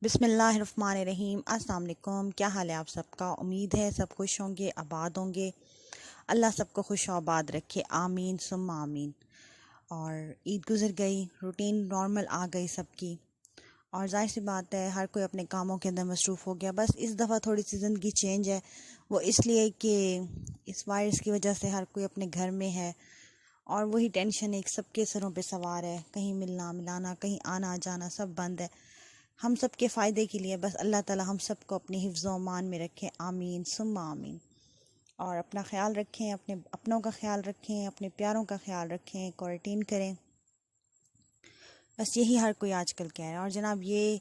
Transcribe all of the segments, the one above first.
बिस्मिल्लाहिर्रहमानिर्रहीम। अस्सलाम वालेकुम। क्या हाल है आप सबका? उम्मीद है सब खुश होंगे, आबाद होंगे। अल्लाह सबको खुश और आबाद रखे, आमीन सुम्मा आमीन। और ईद गुज़र गई, रूटीन नॉर्मल आ गई सबकी, और जाहिर सी बात है हर कोई अपने कामों के अंदर मसरूफ़ हो गया। बस इस दफ़ा थोड़ी सी ज़िंदगी चेंज है, वो इसलिए कि इस वायरस की वजह से हर कोई अपने घर में है, और वही टेंशन एक सबके सरों पे सवार है। कहीं मिलना मिलाना, कहीं आना जाना सब बंद है। हम सब के फ़ायदे के लिए बस अल्लाह ताला हम सब को अपनी हिफ्ज़ व अमान में रखें, आमीन सुम्मा आमीन। और अपना ख्याल रखें, अपने अपनों का ख्याल रखें, अपने प्यारों का ख्याल रखें, क्वारंटीन करें। बस यही हर कोई आजकल कह रहा है। और जनाब ये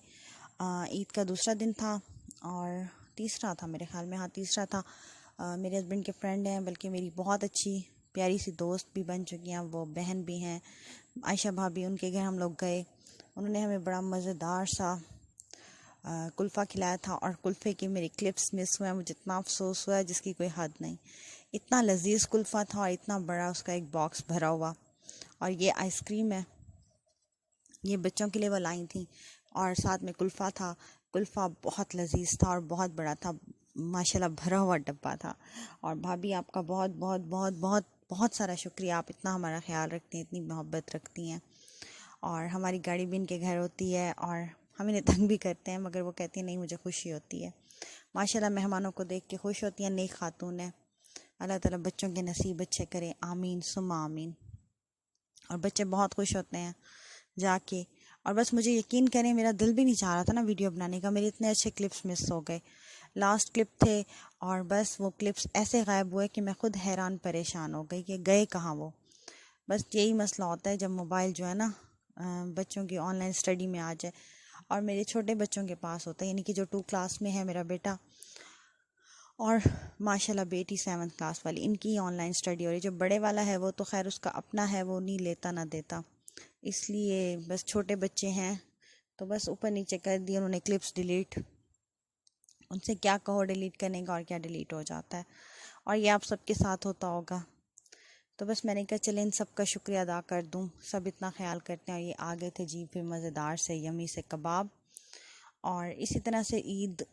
ईद का दूसरा दिन था, और तीसरा था मेरे ख्याल में, हाँ तीसरा था। मेरे हस्बैंड के फ्रेंड हैं, बल्कि मेरी बहुत अच्छी प्यारी सी दोस्त भी बन चुकी हैं, वो बहन भी हैं, आयशा भाभी। उनके घर हम लोग गए, उन्होंने हमें बड़ा मज़ेदार सा कुल्फ़ा खिलाया था, और कुल्फ़े की मेरी क्लिप्स मिस हुए। मुझे इतना अफसोस हुआ जिसकी कोई हद नहीं। इतना लजीज कुल्फ़ा था और इतना बड़ा उसका एक बॉक्स भरा हुआ। और ये आइसक्रीम है, ये बच्चों के लिए वो लाई थी, और साथ में कुल्फ़ा था। कुल्फ़ा बहुत लजीज था और बहुत बड़ा था, माशाल्लाह भरा हुआ डब्बा था। और भाभी आपका बहुत बहुत बहुत बहुत बहुत सारा शुक्रिया, आप इतना हमारा ख्याल रखती हैं, इतनी मोहब्बत रखती हैं। और हमारी गाड़ी भी इनके घर होती है, और हम इन्हें तंग भी करते हैं, मगर वो कहती हैं नहीं मुझे खुशी होती है। माशाल्लाह मेहमानों को देख के खुश होती हैं, नेक खातून है। अल्लाह ताला बच्चों के नसीब अच्छे करे, आमीन सुम्मा आमीन। और बच्चे बहुत खुश होते हैं जाके। और बस मुझे यकीन करें, मेरा दिल भी नहीं चाह रहा था ना वीडियो बनाने का, मेरे इतने अच्छे क्लिप्स मिस हो गए। लास्ट क्लिप थे, और बस वो क्लिप्स ऐसे गायब हुए कि मैं खुद हैरान परेशान हो गई कि गए कहाँ वो। बस यही मसला होता है जब मोबाइल जो है ना बच्चों की ऑनलाइन स्टडी में आ जाए। और मेरे छोटे बच्चों के पास होता है, यानी कि जो 2 क्लास में है मेरा बेटा, और माशाल्लाह बेटी 7th क्लास वाली, इनकी ही ऑनलाइन स्टडी हो रही। जो बड़े वाला है वो तो खैर उसका अपना है, वो नहीं लेता ना देता, इसलिए बस छोटे बच्चे हैं तो बस ऊपर नीचे कर दिए उन्होंने क्लिप्स डिलीट। उनसे क्या कहो डिलीट करने का, और क्या डिलीट हो जाता है। और ये आप सबके साथ होता होगा, तो बस मैंने कहा चले इन सब का शुक्रिया अदा कर दूं, सब इतना ख्याल करते हैं। और ये आ गए थे जी फिर मज़ेदार से यमी से कबाब। और इसी तरह से ईद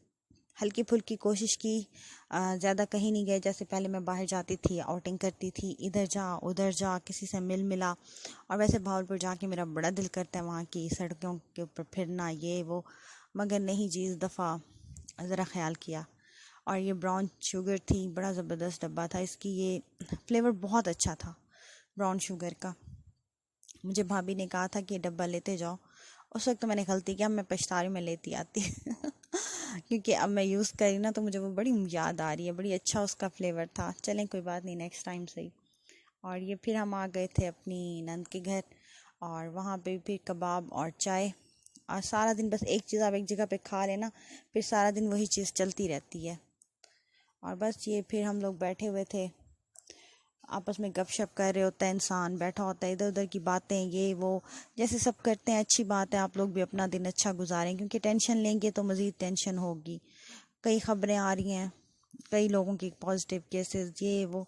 हल्की फुल्की कोशिश की, ज़्यादा कहीं नहीं गए। जैसे पहले मैं बाहर जाती थी, आउटिंग करती थी, इधर जा उधर जा, किसी से मिल मिला। और वैसे भावलपुर जाके मेरा बड़ा दिल करता है वहाँ की सड़कों के ऊपर फिरना, ये वो, मगर नहीं जी इस दफ़ा ज़रा ख्याल किया। और ये ब्राउन शुगर थी, बड़ा ज़बरदस्त डब्बा था इसकी, ये फ्लेवर बहुत अच्छा था ब्राउन शुगर का। मुझे भाभी ने कहा था कि ये डब्बा लेते जाओ। उस वक्त तो मैंने गलती किया, मैं पछता रही हूँ, मैं लेती आती क्योंकि अब मैं यूज़ करी ना तो मुझे वो बड़ी याद आ रही है, बड़ी अच्छा उसका फ्लेवर था। चलें कोई बात नहीं, नेक्स्ट टाइम सही। और ये फिर हम आ गए थे अपनी नंद के घर, और वहाँ पे फिर कबाब और चाय। और सारा दिन बस एक चीज़ आप एक जगह पे खा लेना, फिर सारा दिन वही चीज़ चलती रहती है। और बस ये फिर हम लोग बैठे हुए थे, आपस में गपशप कर रहे होता है, इंसान बैठा होता है, इधर उधर की बातें ये वो जैसे सब करते हैं। अच्छी बात है, आप लोग भी अपना दिन अच्छा गुजारें, क्योंकि टेंशन लेंगे तो मज़ीद टेंशन होगी। कई ख़बरें आ रही हैं, कई लोगों की पॉजिटिव केसेस, ये वो।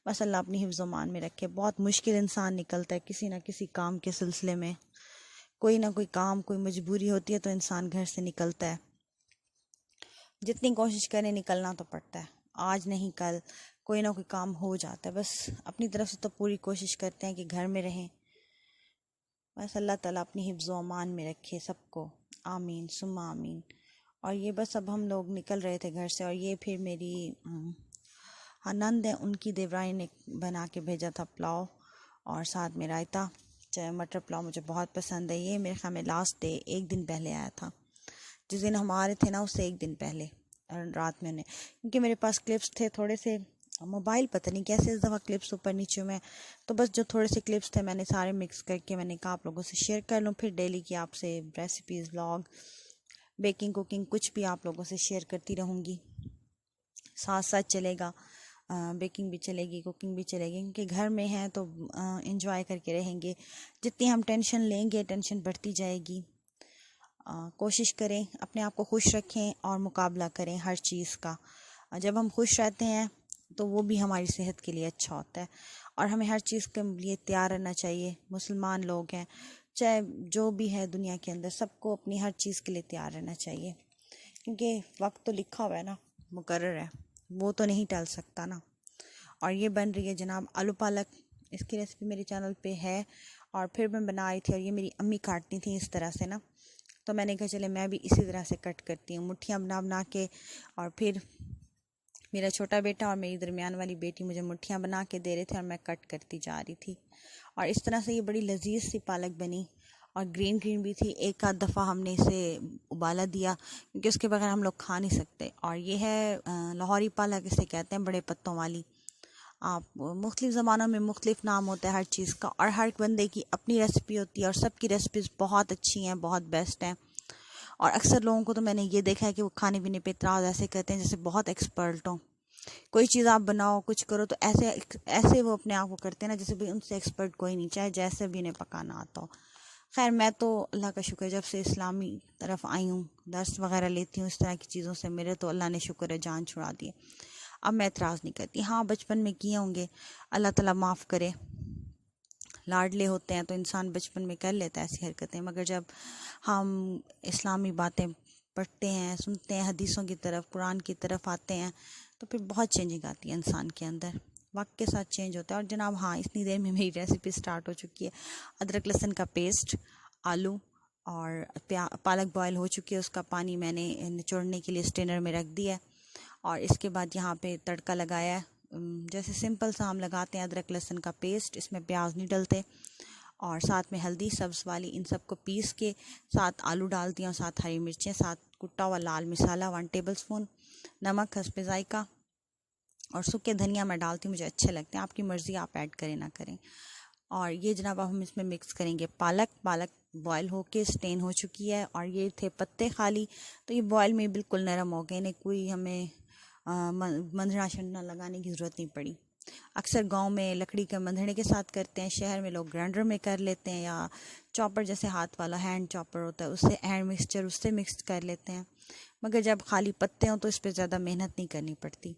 बस अल्लाह अपनी हिफ्ज़ मान में रखे। बहुत मुश्किल इंसान निकलता है किसी ना किसी काम के सिलसिले में, कोई ना कोई काम, कोई मजबूरी होती है तो इंसान घर से निकलता है। जितनी कोशिश करें निकलना तो पड़ता है, आज नहीं कल कोई ना कोई काम हो जाता है। बस अपनी तरफ से तो पूरी कोशिश करते हैं कि घर में रहें। बस अल्लाह ताला अपनी हिफ्ज़ व अमान में रखे सबको, आमीन सुम्मा आमीन। और ये बस अब हम लोग निकल रहे थे घर से, और ये फिर मेरी नंद है, उनकी देवरानी ने बना के भेजा था पुलाव, और साथ में रायता। चाहे मटर पुलाव मुझे बहुत पसंद है। ये मेरे ख्याल में लास्ट डे एक दिन पहले आया था, जिस दिन हम आ रहे थे ना उससे एक दिन पहले रात में उन्हें। क्योंकि मेरे पास क्लिप्स थे थोड़े से, मोबाइल पता नहीं कैसे इस दफ़ा क्लिप्स ऊपर नीचे में, तो बस जो थोड़े से क्लिप्स थे मैंने सारे मिक्स करके मैंने कहा आप लोगों से शेयर कर लूँ। फिर डेली की आपसे रेसिपीज़, व्लॉग, बेकिंग, कुकिंग कुछ भी आप लोगों से शेयर करती रहूँगी, साथ साथ चलेगा। बेकिंग भी चलेगी, कुकिंग भी चलेगी, क्योंकि घर में हैं तो इंजॉय करके रहेंगे। जितनी हम टेंशन लेंगे टेंशन बढ़ती जाएगी। कोशिश करें अपने आप को खुश रखें और मुकाबला करें हर चीज़ का। जब हम खुश रहते हैं तो वो भी हमारी सेहत के लिए अच्छा होता है, और हमें हर चीज़ के लिए तैयार रहना चाहिए। मुसलमान लोग हैं, चाहे जो भी है दुनिया के अंदर, सबको अपनी हर चीज़ के लिए तैयार रहना चाहिए, क्योंकि वक्त तो लिखा हुआ है ना, मुकर्रर है, वो तो नहीं टल सकता ना। और ये बन रही है जनाब आलू पालक। इसकी रेसिपी मेरे चैनल पे है और फिर मैं बना रही थी, और ये मेरी अम्मी काटती थी इस तरह से ना, तो मैंने कहा चले मैं भी इसी तरह से कट करती हूँ, मुट्ठियाँ बना बना के। और फिर मेरा छोटा बेटा और मेरी दरमियान वाली बेटी मुझे मुट्ठियाँ बना के दे रहे थे और मैं कट करती जा रही थी। और इस तरह से ये बड़ी लजीज सी पालक बनी और ग्रीन ग्रीन भी थी। एक आध दफ़ा हमने इसे उबाला दिया क्योंकि उसके बगैर हम लोग खा नहीं सकते। और ये है लाहौरी पालक, इसे कहते हैं, बड़े पत्तों वाली। आप मुख्तलिफ़ ज़मानों में मुख्तलिफ़ नाम होता है हर चीज़ का, और हर बंदे की अपनी रेसिपी होती है, और सबकी रेसिपीज़ बहुत अच्छी हैं, बहुत बेस्ट हैं। और अक्सर लोगों को तो मैंने ये देखा है कि वो खाने पीने पे इतराज़ ऐसे करते हैं जैसे बहुत एक्सपर्ट हों। कोई चीज़ आप बनाओ, कुछ करो, तो ऐसे ऐसे वो अपने आप को करते हैं ना जैसे भाई उनसे एक्सपर्ट कोई नहीं, चाहे जैसे भी इन्हें पकाना आता हो। खैर, मैं तो अल्लाह का शुक्र, जब से इस्लामी तरफ आई हूँ, दर्स वगैरह लेती हूँ इस तरह की चीज़ों से, मेरे तो अल्लाह ने शुक्र है जान छुड़ा दी। अब मैं एतराज़ नहीं करती। हाँ, बचपन में किए होंगे, अल्लाह ताला माफ़ करे, लाडले होते हैं तो इंसान बचपन में कर लेता है ऐसी हरकतें, मगर जब हम इस्लामी बातें पढ़ते हैं, सुनते हैं, हदीसों की तरफ, कुरान की तरफ आते हैं, तो फिर बहुत चेंजिंग आती है इंसान के अंदर, वक्त के साथ चेंज होता है। और जनाब हाँ, इतनी देर में मेरी रेसिपी स्टार्ट हो चुकी है। अदरक लहसुन का पेस्ट, आलू और पालक बॉयल हो चुकी है, उसका पानी मैंने निचोड़ने के लिए स्ट्रेनर में रख दिया है। और इसके बाद यहाँ पे तड़का लगाया है, जैसे सिंपल सा हम लगाते हैं, अदरक लहसुन का पेस्ट, इसमें प्याज नहीं डलते, और साथ में हल्दी सब्ज़ वाली, इन सबको पीस के साथ आलू डाल दिया, और साथ हरी मिर्चें, साथ कुटा हुआ लाल मसाला 1 टेबलस्पून, नमक हस्बे जायका, और सूखे धनिया मैं डालती हूँ, मुझे अच्छे लगते हैं, आपकी मर्ज़ी, आप ऐड करें ना करें। और ये जनाब अब हम इसमें मिक्स करेंगे पालक। पालक बॉयल होके स्टेन हो चुकी है, और ये थे पत्ते खाली, तो ये बॉयल में बिल्कुल नरम हो गए, इन्हें कोई हमें मंधना शंधना लगाने की ज़रूरत नहीं पड़ी। अक्सर गांव में लकड़ी के मंधने के साथ करते हैं, शहर में लोग ग्राइंडर में कर लेते हैं, या चॉपर जैसे हाथ वाला हैंड चॉपर होता है, उससे हैंड मिक्सचर उससे मिक्स कर लेते हैं। मगर जब खाली पत्ते हों तो इस पर ज़्यादा मेहनत नहीं करनी पड़ती।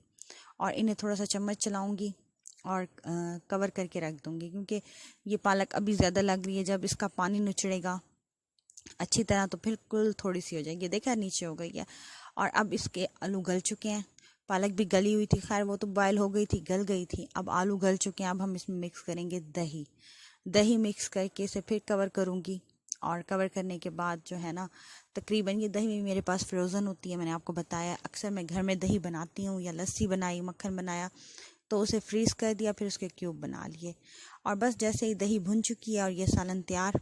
और इन्हें थोड़ा सा चम्मच चलाऊंगी और कवर करके रख दूंगी, क्योंकि ये पालक अभी ज़्यादा लग रही है, जब इसका पानी निचड़ेगा अच्छी तरह तो बिल्कुल थोड़ी सी हो जाएगी। देखा, नीचे हो गई है। और अब इसके आलू गल चुके हैं, पालक भी गली हुई थी, खैर वो तो बॉयल हो गई थी, गल गई थी। अब आलू गल चुके हैं, अब हम इसमें मिक्स करेंगे दही। दही मिक्स करके इसे फिर कवर करूँगी, और कवर करने के बाद जो है ना, तकरीबन ये दही भी मेरे पास फ्रोज़न होती है, मैंने आपको बताया। अक्सर मैं घर में दही बनाती हूँ, या लस्सी बनाई, मक्खन बनाया, तो उसे फ्रीज़ कर दिया, फिर उसके क्यूब बना लिए। और बस जैसे ही दही भुन चुकी है और ये सालन तैयार,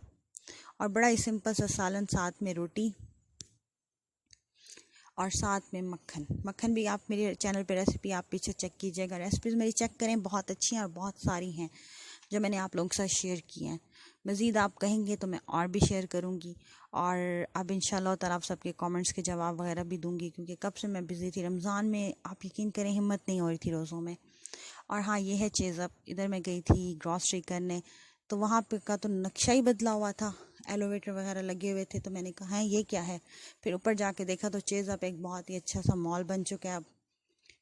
और बड़ा ही सिंपल सा सालन, साथ में रोटी और साथ में मक्खन। मक्खन भी आप मेरे चैनल पे रेसिपी आप पीछे चेक कीजिएगा, रेसिपीज़ मेरी चेक करें, बहुत अच्छी हैं और बहुत सारी हैं जो मैंने आप लोगों के साथ शेयर की हैं। मज़ीद आप कहेंगे तो मैं और भी शेयर करूँगी, और अब इंशाल्लाह ताला आप सबके कमेंट्स के जवाब वगैरह भी दूँगी, क्योंकि कब से मैं बिज़ी थी, रमज़ान में आप यकीन करें हिम्मत नहीं हो रही थी रोज़ों में। और हाँ, ये है चीज़, अब इधर मैं गई थी ग्रॉसरी करने, तो वहाँ पे का तो नक्शा ही बदला हुआ था, एलोवेटर वगैरह लगे हुए थे, तो मैंने कहा है ये क्या है। फिर ऊपर जाके देखा तो चीज़ अब एक बहुत ही अच्छा सा मॉल बन चुका है, अब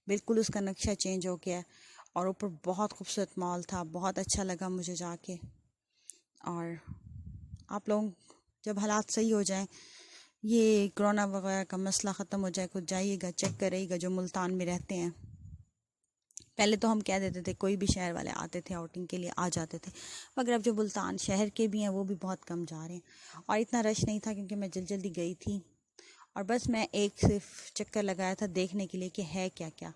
बिल्कुल उसका नक्शा चेंज हो गया है, और ऊपर बहुत खूबसूरत मॉल था, बहुत अच्छा लगा मुझे जाके। और आप लोग जब हालात सही हो जाएं, ये कोरोना वगैरह का मसला ख़त्म हो जाए, खुद जाइएगा, चेक करिएगा, जो मुल्तान में रहते हैं। पहले तो हम कह देते थे, कोई भी शहर वाले आते थे आउटिंग के लिए आ जाते थे, मगर अब जो मुल्तान शहर के भी हैं वो भी बहुत कम जा रहे हैं। और इतना रश नहीं था क्योंकि मैं जल्दी जल्दी गई थी, और बस मैं एक सिर्फ चक्कर लगाया था देखने के लिए कि है क्या क्या।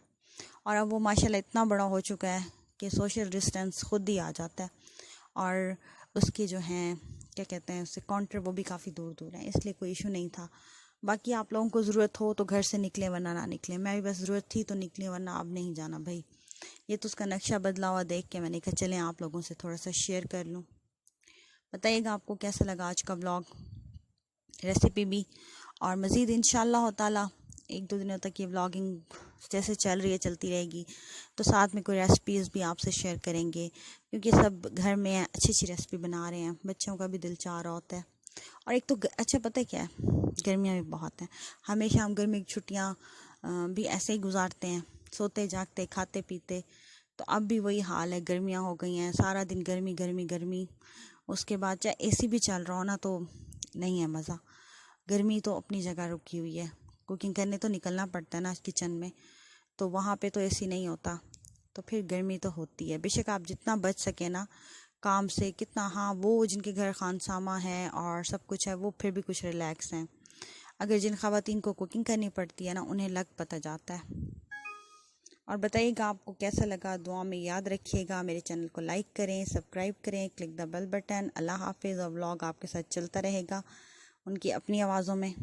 और अब वो माशाल्लाह इतना बड़ा हो चुका है कि सोशल डिस्टेंस खुद ही आ जाता है, और उसके जो हैं क्या कहते हैं उससे काउंटर, वो भी काफ़ी दूर दूर हैं, इसलिए कोई इशू नहीं था। बाकी आप लोगों को ज़रूरत हो तो घर से निकले, वरना ना निकले। मैं भी बस ज़रूरत थी तो निकली, वरना अब नहीं जाना भाई। ये तो उसका नक्शा बदला हुआ देख के मैंने कहा चलें आप लोगों से थोड़ा सा शेयर कर लूँ। बताइएगा आपको कैसा लगा आज का व्लॉग, रेसिपी भी। और मज़ीद इंशाअल्लाह ताला 1-2 दिनों तक ये व्लॉगिंग जैसे चल रही है चलती रहेगी, तो साथ में कोई रेसिपीज़ भी आपसे शेयर करेंगे, क्योंकि सब घर में अच्छी अच्छी रेसिपी बना रहे हैं, बच्चों का भी दिल चाह रहा होता है। और एक तो अच्छा पता है क्या है, गर्मियाँ भी बहुत हैं, हमेशा हम गर्मी की छुट्टियाँ भी ऐसे ही गुजारते हैं, सोते जागते खाते पीते। तो अब भी वही हाल है, गर्मियाँ हो गई हैं, सारा दिन गर्मी गर्मी गर्मी, उसके बाद चाहे एसी भी चल रहा हो ना तो नहीं है मज़ा। गर्मी तो अपनी जगह रुकी हुई है। कुकिंग करने तो निकलना पड़ता है ना किचन में, तो वहाँ पे तो एसी नहीं होता, तो फिर गर्मी तो होती है। बेशक आप जितना बच सके ना काम से, कितना, हाँ वो जिनके घर खानसामा है और सब कुछ है वो फिर भी कुछ रिलैक्स हैं। अगर जिन ख़वातीन को कुकिंग करनी पड़ती है ना उन्हें लग पता जाता है। और बताइएगा आपको कैसा लगा, दुआ में याद रखिएगा। मेरे चैनल को लाइक करें, सब्सक्राइब करें, क्लिक द बेल बटन। अल्लाह हाफिज़। और व्लॉग आपके साथ चलता रहेगा उनकी अपनी आवाज़ों में।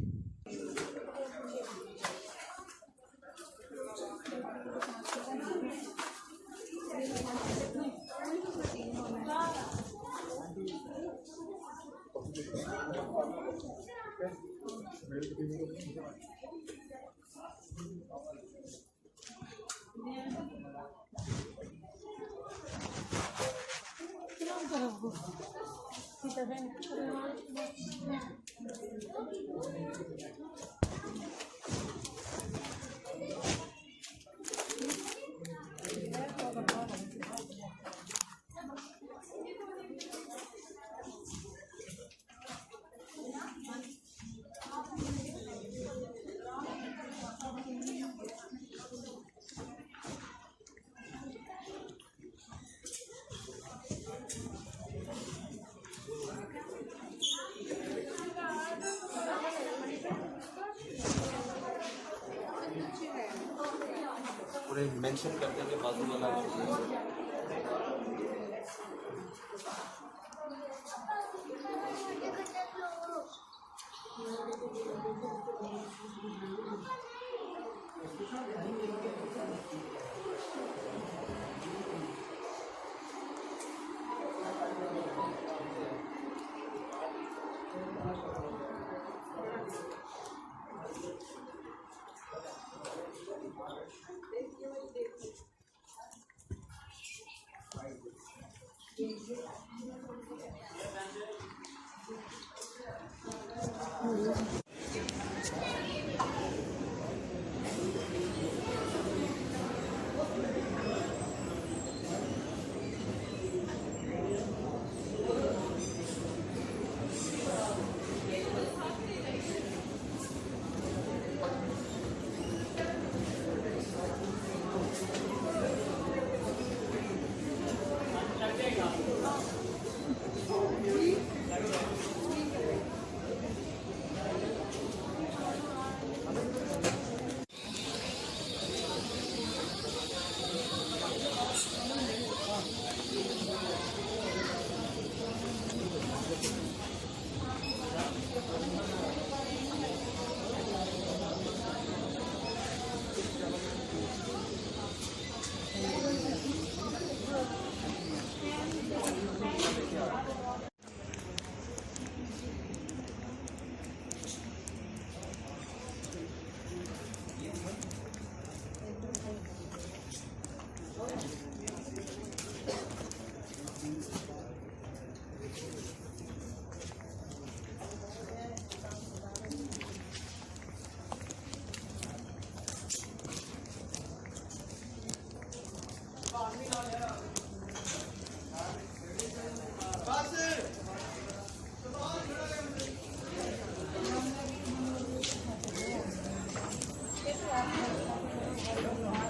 पूरे मेंशन करते हैं कि बाजू वाला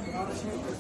Gracias.